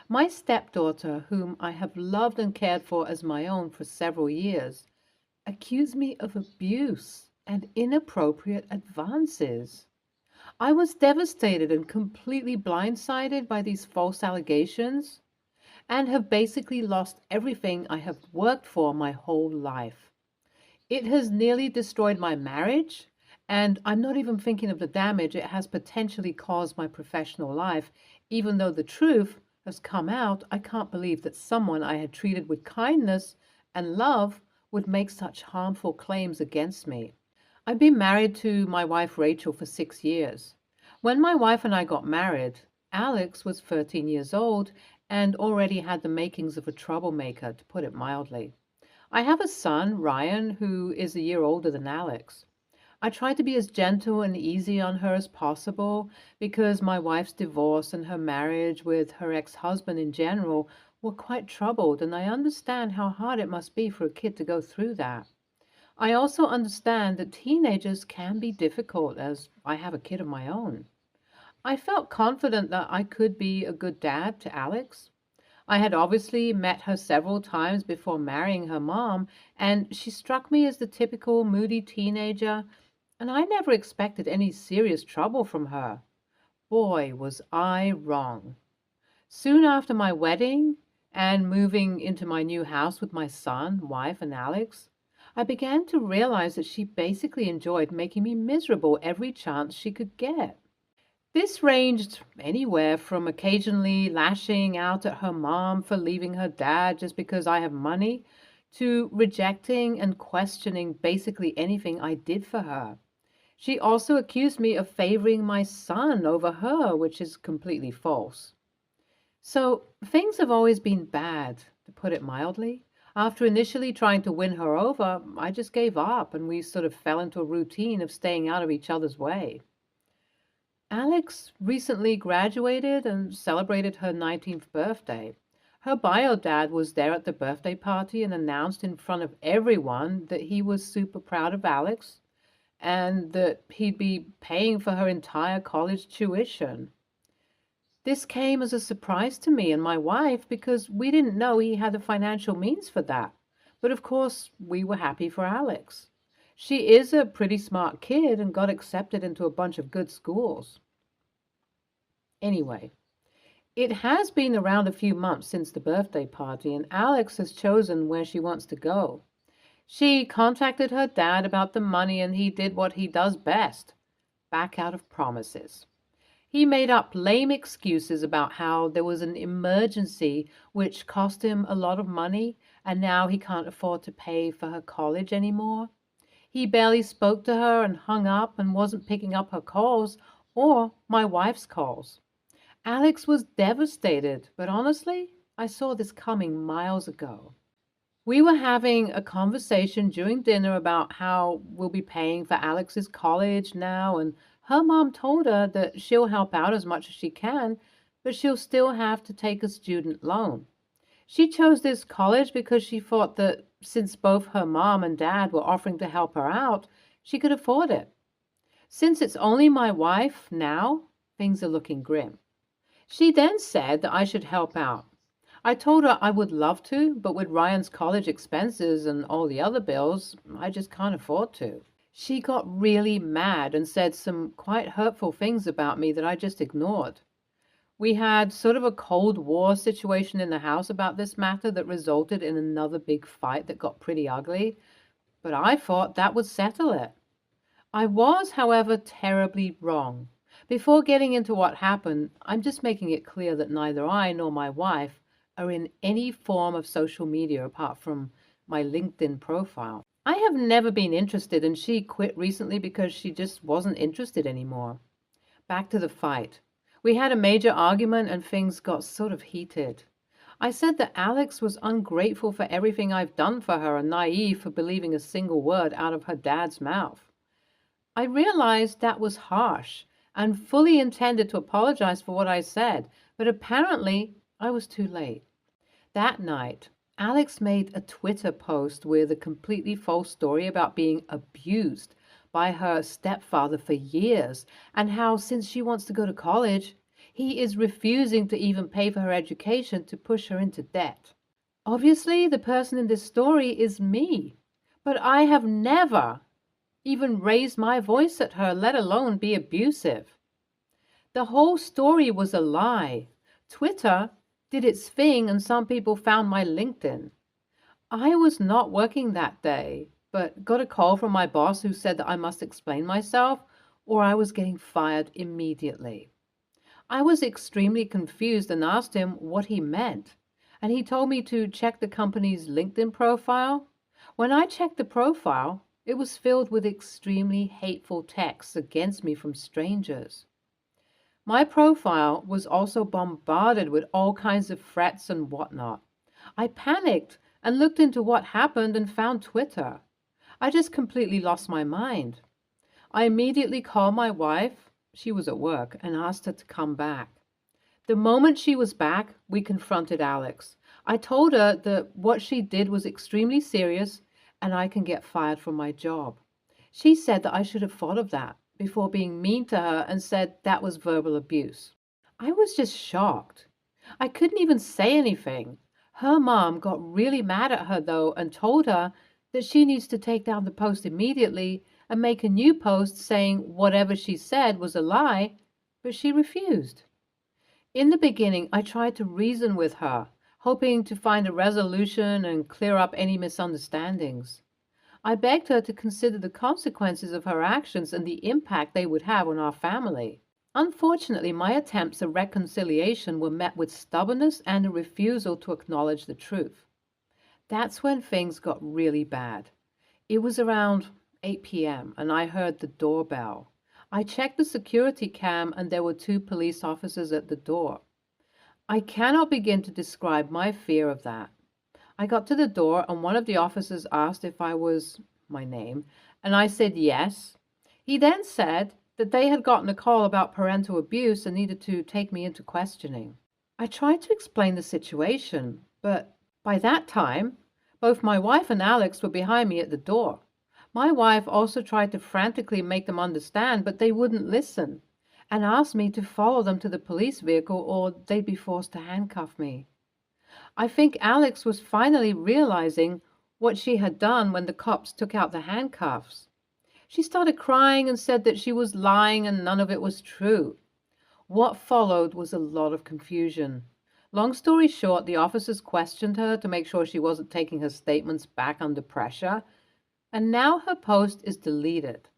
My stepdaughter, whom I have loved and cared for as my own for several years, accused me of abuse and inappropriate advances. I was devastated and completely blindsided by these false allegations and have basically lost everything I have worked for my whole life. It has nearly destroyed my marriage, and I'm not even thinking of the damage it has potentially caused my professional life. Even though the truth has come out, I can't believe that someone I had treated with kindness and love would make such harmful claims against me. I've been married to my wife Rachel for 6 years. When my wife and I got married, Alex was 13 years old and already had the makings of a troublemaker, to put it mildly. I have a son, Ryan, who is a year older than Alex. I try to be as gentle and easy on her as possible because my wife's divorce and her marriage with her ex husband in general were quite troubled, and I understand how hard it must be for a kid to go through that. I also understand that teenagers can be difficult, as I have a kid of my own. I felt confident that I could be a good dad to Alex. I had obviously met her several times before marrying her mom, and she struck me as the typical moody teenager, and I never expected any serious trouble from her. Boy, was I wrong. Soon after my wedding and moving into my new house with my son, wife, and Alex, I began to realize that she basically enjoyed making me miserable every chance she could get. This ranged anywhere from occasionally lashing out at her mom for leaving her dad just because I have money, to rejecting and questioning basically anything I did for her. She also accused me of favoring my son over her, which is completely false. So things have always been bad, to put it mildly. After initially trying to win her over, I just gave up and we sort of fell into a routine of staying out of each other's way. Alex recently graduated and celebrated her 19th birthday. Her bio dad was there at the birthday party and announced in front of everyone that he was super proud of Alex and that he'd be paying for her entire college tuition. This came as a surprise to me and my wife because we didn't know he had the financial means for that. But of course, we were happy for Alex. She is a pretty smart kid and got accepted into a bunch of good schools. Anyway, it has been around a few months since the birthday party, and Alex has chosen where she wants to go. She contacted her dad about the money, and he did what he does best: back out of promises. He made up lame excuses about how there was an emergency which cost him a lot of money, and now he can't afford to pay for her college anymore. He barely spoke to her and hung up and wasn't picking up her calls or my wife's calls. Alex was devastated, but honestly, I saw this coming miles ago. We were having a conversation during dinner about how we'll be paying for Alex's college now, and her mom told her that she'll help out as much as she can, but she'll still have to take a student loan. She chose this college because she thought that since both her mom and dad were offering to help her out, she could afford it. Since it's only my wife now, things are looking grim. She then said that I should help out. I told her I would love to, but with Ryan's college expenses and all the other bills, I just can't afford to. She got really mad and said some quite hurtful things about me that I just ignored. We had sort of a Cold War situation in the house about this matter that resulted in another big fight that got pretty ugly, but I thought that would settle it. I was, however, terribly wrong. Before getting into what happened, I'm just making it clear that neither I nor my wife are in any form of social media apart from my LinkedIn profile. I have never been interested, and she quit recently because she just wasn't interested anymore. Back to the fight. We had a major argument and things got sort of heated. I said that Alex was ungrateful for everything I've done for her and naive for believing a single word out of her dad's mouth. I realized that was harsh and fully intended to apologize for what I said, but apparently I was too late. That night, Alex made a Twitter post with a completely false story about being abused by her stepfather for years and how, since she wants to go to college, He is refusing to even pay for her education to push her into debt. Obviously, the person in this story is me, but I have never even raised my voice at her, let alone be abusive. The whole story was a lie. Twitter did its thing and some people found my LinkedIn. I was not working that day, but got a call from my boss who said that I must explain myself or I was getting fired immediately. I was extremely confused and asked him what he meant, and he told me to check the company's LinkedIn profile. When I checked the profile, it was filled with extremely hateful texts against me from strangers. My profile was also bombarded with all kinds of threats and whatnot. I panicked and looked into what happened and found Twitter. I just completely lost my mind. I immediately called my wife, she was at work, and asked her to come back. The moment she was back, we confronted Alex. I told her that what she did was extremely serious and I can get fired from my job. She said that I should have thought of that before being mean to her and said that was verbal abuse. I was just shocked. I couldn't even say anything. Her mom got really mad at her though and told her that she needs to take down the post immediately and make a new post saying whatever she said was a lie, but she refused. In the beginning, I tried to reason with her, hoping to find a resolution and clear up any misunderstandings. I begged her to consider the consequences of her actions and the impact they would have on our family. Unfortunately, my attempts at reconciliation were met with stubbornness and a refusal to acknowledge the truth. That's when things got really bad. It was around 8 p.m. and I heard the doorbell. I checked the security cam and there were 2 police officers at the door. I cannot begin to describe my fear of that. I got to the door and one of the officers asked if I was my name, and I said yes. He then said that they had gotten a call about parental abuse and needed to take me into questioning. I tried to explain the situation, but by that time, both my wife and Alex were behind me at the door. My wife also tried to frantically make them understand, but they wouldn't listen and asked me to follow them to the police vehicle or they'd be forced to handcuff me. I think Alex was finally realizing what she had done when the cops took out the handcuffs. She started crying and said that she was lying and none of it was true. What followed was a lot of confusion. Long story short, the officers questioned her to make sure she wasn't taking her statements back under pressure, and now her post is deleted.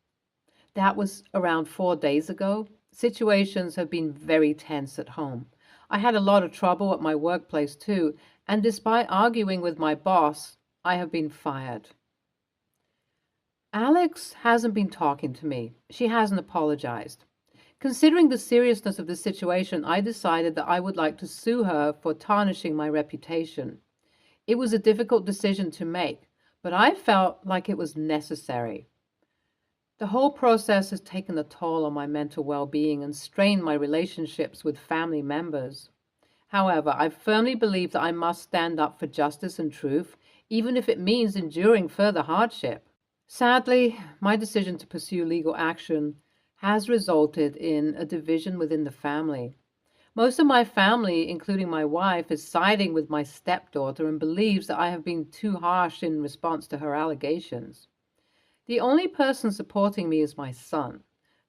That was around 4 days ago. Situations have been very tense at home. I had a lot of trouble at my workplace too, and despite arguing with my boss, I have been fired. Alex hasn't been talking to me. She hasn't apologized. Considering the seriousness of the situation, I decided that I would like to sue her for tarnishing my reputation. It was a difficult decision to make, but I felt like it was necessary. The whole process has taken a toll on my mental well-being and strained my relationships with family members. However, I firmly believe that I must stand up for justice and truth, even if it means enduring further hardship. Sadly, my decision to pursue legal action has resulted in a division within the family. Most of my family, including my wife, is siding with my stepdaughter and believes that I have been too harsh in response to her allegations. The only person supporting me is my son.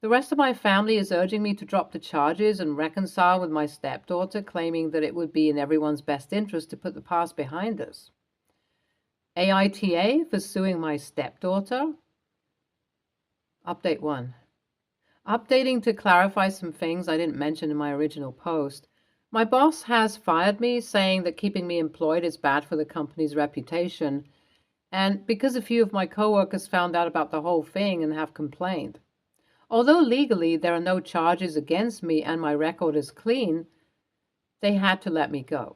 The rest of my family is urging me to drop the charges and reconcile with my stepdaughter, claiming that it would be in everyone's best interest to put the past behind us. AITA for suing my stepdaughter. Update 1. Updating to clarify some things I didn't mention in my original post. My boss has fired me, saying that keeping me employed is bad for the company's reputation, and because a few of my coworkers found out about the whole thing and have complained. Although legally there are no charges against me and my record is clean, they had to let me go.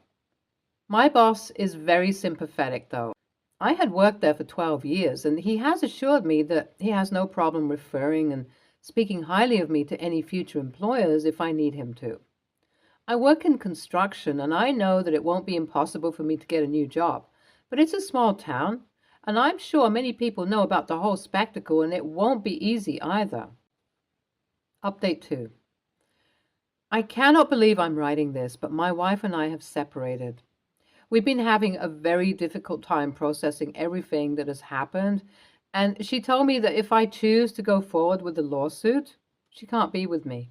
My boss is very sympathetic though. I had worked there for 12 years, and he has assured me that he has no problem referring and speaking highly of me to any future employers if I need him to. I work in construction, and I know that it won't be impossible for me to get a new job, but it's a small town, and I'm sure many people know about the whole spectacle, and it won't be easy either. Update 2. I cannot believe I'm writing this, but my wife and I have separated. We've been having a very difficult time processing everything that has happened, and she told me that if I choose to go forward with the lawsuit, she can't be with me.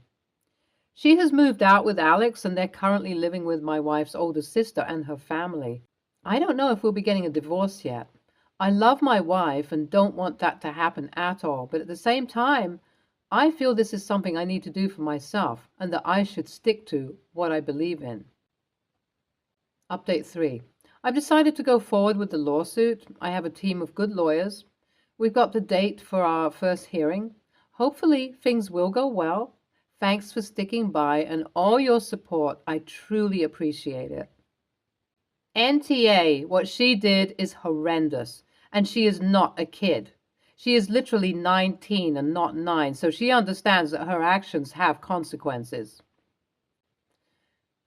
She has moved out with Alex, and they're currently living with my wife's older sister and her family. I don't know if we'll be getting a divorce yet. I love my wife and don't want that to happen at all, but at the same time, I feel this is something I need to do for myself and that I should stick to what I believe in. Update 3. I've decided to go forward with the lawsuit. I have a team of good lawyers. We've got the date for our first hearing. Hopefully, things will go well. Thanks for sticking by and all your support. I truly appreciate it. NTA, what she did is horrendous, and she is not a kid. She is literally 19 and not 9, so she understands that her actions have consequences.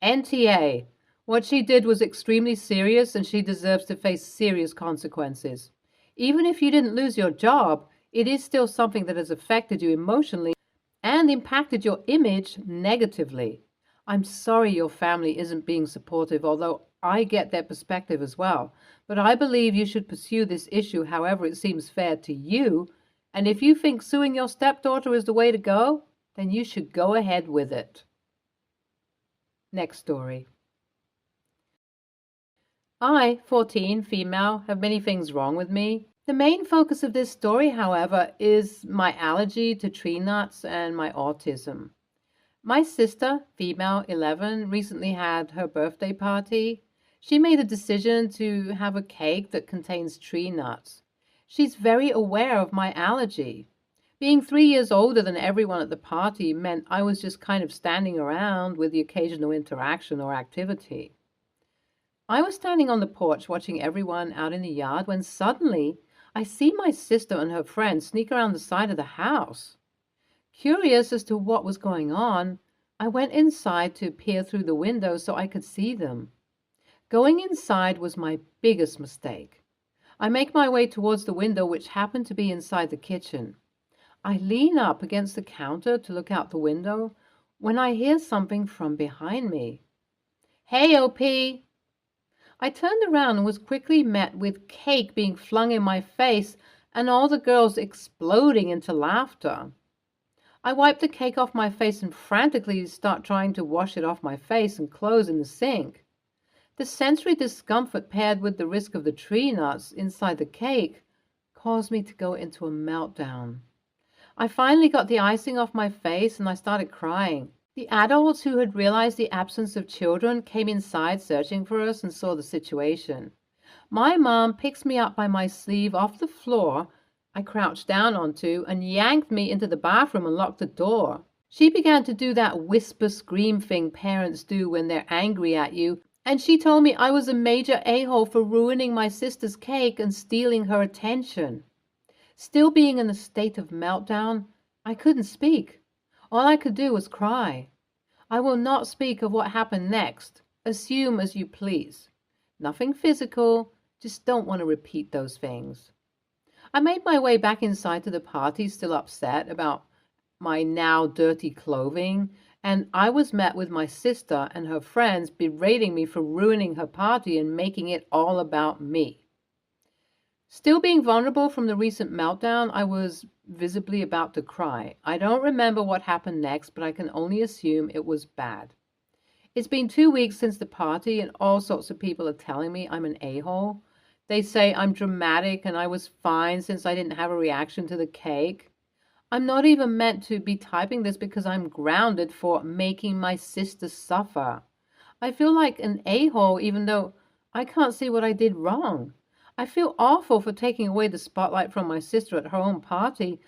NTA, what she did was extremely serious, and she deserves to face serious consequences. Even if you didn't lose your job, it is still something that has affected you emotionally and impacted your image negatively. I'm sorry your family isn't being supportive, although I get their perspective as well. But I believe you should pursue this issue however it seems fair to you. And if you think suing your stepdaughter is the way to go, then you should go ahead with it. Next story. I, 14, female, have many things wrong with me. The main focus of this story, however, is my allergy to tree nuts and my autism. My sister, female, 11, recently had her birthday party. She made a decision to have a cake that contains tree nuts. She's very aware of my allergy. Being 3 years older than everyone at the party meant I was just kind of standing around with the occasional interaction or activity. I was standing on the porch watching everyone out in the yard when suddenly I see my sister and her friend sneak around the side of the house. Curious as to what was going on, I went inside to peer through the window so I could see them. Going inside was my biggest mistake. I make my way towards the window, which happened to be inside the kitchen. I lean up against the counter to look out the window when I hear something from behind me. "Hey, OP!" I turned around and was quickly met with cake being flung in my face and all the girls exploding into laughter. I wiped the cake off my face and frantically start trying to wash it off my face and clothes in the sink. The sensory discomfort paired with the risk of the tree nuts inside the cake caused me to go into a meltdown. I finally got the icing off my face and I started crying. The adults who had realized the absence of children came inside searching for us and saw the situation. My mom picks me up by my sleeve off the floor I crouched down onto and yanked me into the bathroom and locked the door. She began to do that whisper scream thing parents do when they're angry at you, and she told me I was a major a-hole for ruining my sister's cake and stealing her attention. Still being in a state of meltdown, I couldn't speak. All I could do was cry. I will not speak of what happened next. Assume as you please. Nothing physical, just don't want to repeat those things. I made my way back inside to the party, still upset about my now dirty clothing, and I was met with my sister and her friends berating me for ruining her party and making it all about me. Still being vulnerable from the recent meltdown, I was visibly about to cry. I don't remember what happened next, but I can only assume it was bad. It's been 2 weeks since the party, and all sorts of people are telling me I'm an a-hole. They say I'm dramatic and I was fine since I didn't have a reaction to the cake. I'm not even meant to be typing this because I'm grounded for making my sister suffer. I feel like an a-hole even though I can't see what I did wrong. I feel awful for taking away the spotlight from my sister at her own party.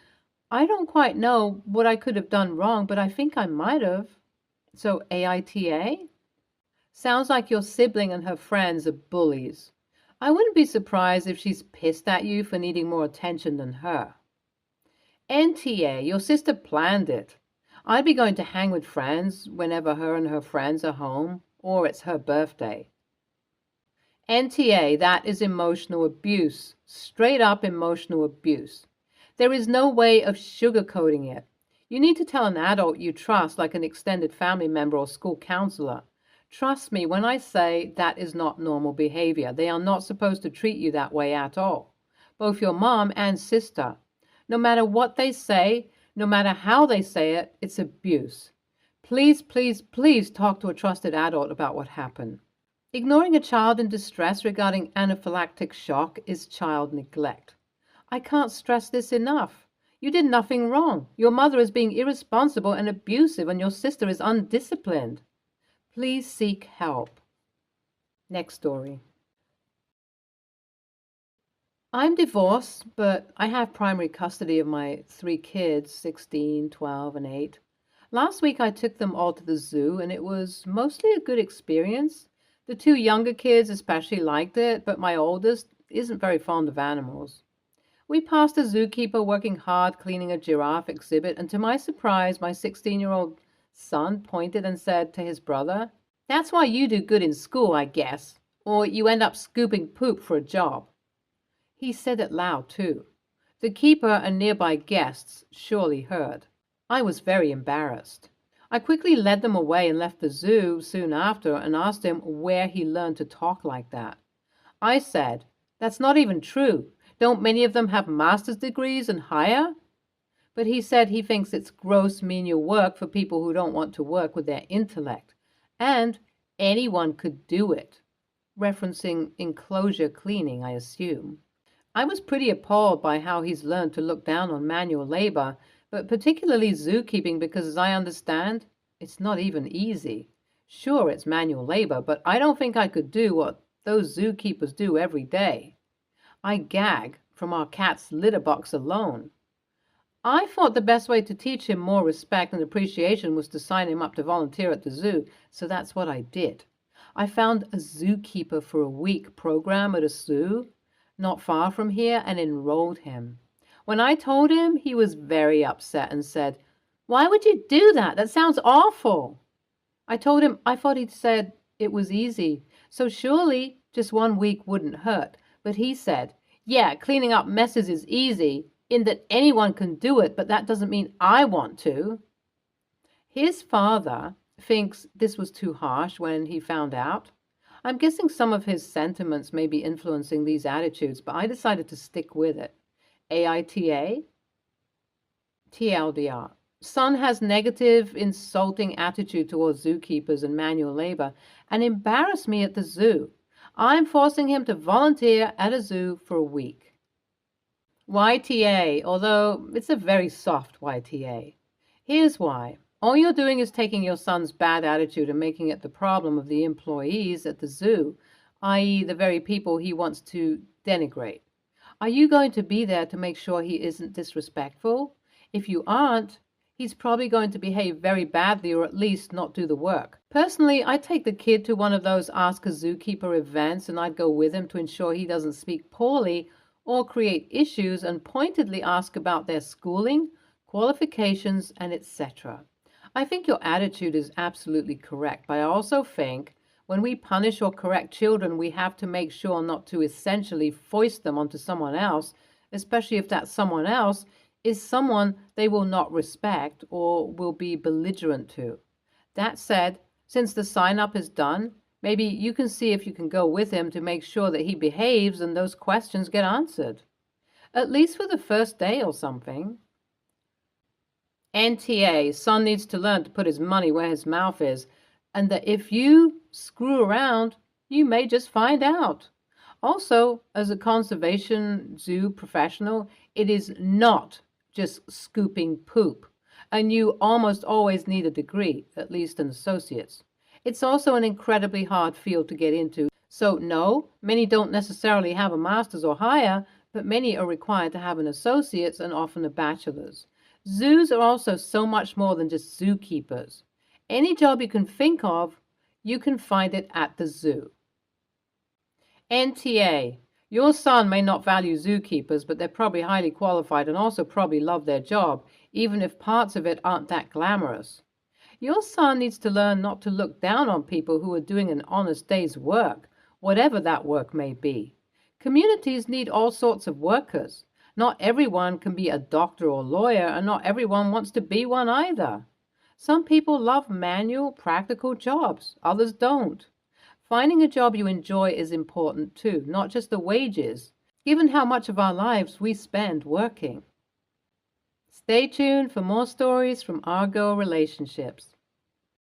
I don't quite know what I could have done wrong, but I think I might have. So AITA? Sounds like your sibling and her friends are bullies. I wouldn't be surprised if she's pissed at you for needing more attention than her. NTA, your sister planned it. I'd be going to hang with friends whenever her and her friends are home, or it's her birthday. NTA, that is emotional abuse, straight up emotional abuse. There is no way of sugarcoating it. You need to tell an adult you trust, like an extended family member or school counselor. Trust me when I say that is not normal behavior. They are not supposed to treat you that way at all. Both your mom and sister. No matter what they say, no matter how they say it, it's abuse. Please, please, please talk to a trusted adult about what happened. Ignoring a child in distress regarding anaphylactic shock is child neglect. I can't stress this enough. You did nothing wrong. Your mother is being irresponsible and abusive, and your sister is undisciplined. Please seek help. Next story. I'm divorced, but I have primary custody of my 3 kids, 16, 12, and 8. Last week I took them all to the zoo, and it was mostly a good experience. The 2 younger kids especially liked it, but my oldest isn't very fond of animals. We passed a zookeeper working hard cleaning a giraffe exhibit, and to my surprise, my 16-year-old son pointed and said to his brother, "That's why you do good in school, I guess, or you end up scooping poop for a job." He said it loud, too. The keeper and nearby guests surely heard. I was very embarrassed. I quickly led them away and left the zoo soon after and asked him where he learned to talk like that. I said, "That's not even true. Don't many of them have master's degrees and higher?" But he said he thinks it's gross menial work for people who don't want to work with their intellect. And anyone could do it. Referencing enclosure cleaning, I assume. I was pretty appalled by how he's learned to look down on manual labor, but particularly zookeeping because, as I understand, it's not even easy. Sure, it's manual labor, but I don't think I could do what those zookeepers do every day. I gag from our cat's litter box alone. I thought the best way to teach him more respect and appreciation was to sign him up to volunteer at the zoo, so that's what I did. I found a zookeeper for a week program at a zoo not far from here and enrolled him. When I told him, he was very upset and said, "Why would you do that? That sounds awful." I told him I thought he'd said it was easy, so surely just 1 week wouldn't hurt. But he said, "Yeah, cleaning up messes is easy, in that anyone can do it, but that doesn't mean I want to." His father thinks this was too harsh when he found out. I'm guessing some of his sentiments may be influencing these attitudes, but I decided to stick with it. AITA? TLDR. Son has negative, insulting attitude towards zookeepers and manual labor and embarrassed me at the zoo. I'm forcing him to volunteer at a zoo for a week. YTA, although it's a very soft YTA. Here's why. All you're doing is taking your son's bad attitude and making it the problem of the employees at the zoo, i.e. the very people he wants to denigrate. Are you going to be there to make sure he isn't disrespectful? If you aren't, he's probably going to behave very badly or at least not do the work. Personally, I'd take the kid to one of those Ask a Zookeeper events and I'd go with him to ensure he doesn't speak poorly or create issues and pointedly ask about their schooling, qualifications, and etc. I think your attitude is absolutely correct, but I also think when we punish or correct children, we have to make sure not to essentially foist them onto someone else, especially if that someone else is someone they will not respect or will be belligerent to. That said, since the sign-up is done, maybe you can see if you can go with him to make sure that he behaves and those questions get answered. At least for the first day or something. NTA, son needs to learn to put his money where his mouth is, and that if you screw around, you may just find out. Also, as a conservation zoo professional, it is not just scooping poop, and you almost always need a degree, at least an associate's. It's also an incredibly hard field to get into, so no, many don't necessarily have a master's or higher, but many are required to have an associate's and often a bachelor's. Zoos are also so much more than just zookeepers. Any job you can think of, you can find it at the zoo. NTA. Your son may not value zookeepers, but they're probably highly qualified and also probably love their job, even if parts of it aren't that glamorous. Your son needs to learn not to look down on people who are doing an honest day's work, whatever that work may be. Communities need all sorts of workers. Not everyone can be a doctor or lawyer, and not everyone wants to be one either. Some people love manual, practical jobs, others don't. Finding a job you enjoy is important too, not just the wages, given how much of our lives we spend working. Stay tuned for more stories from our girl relationships.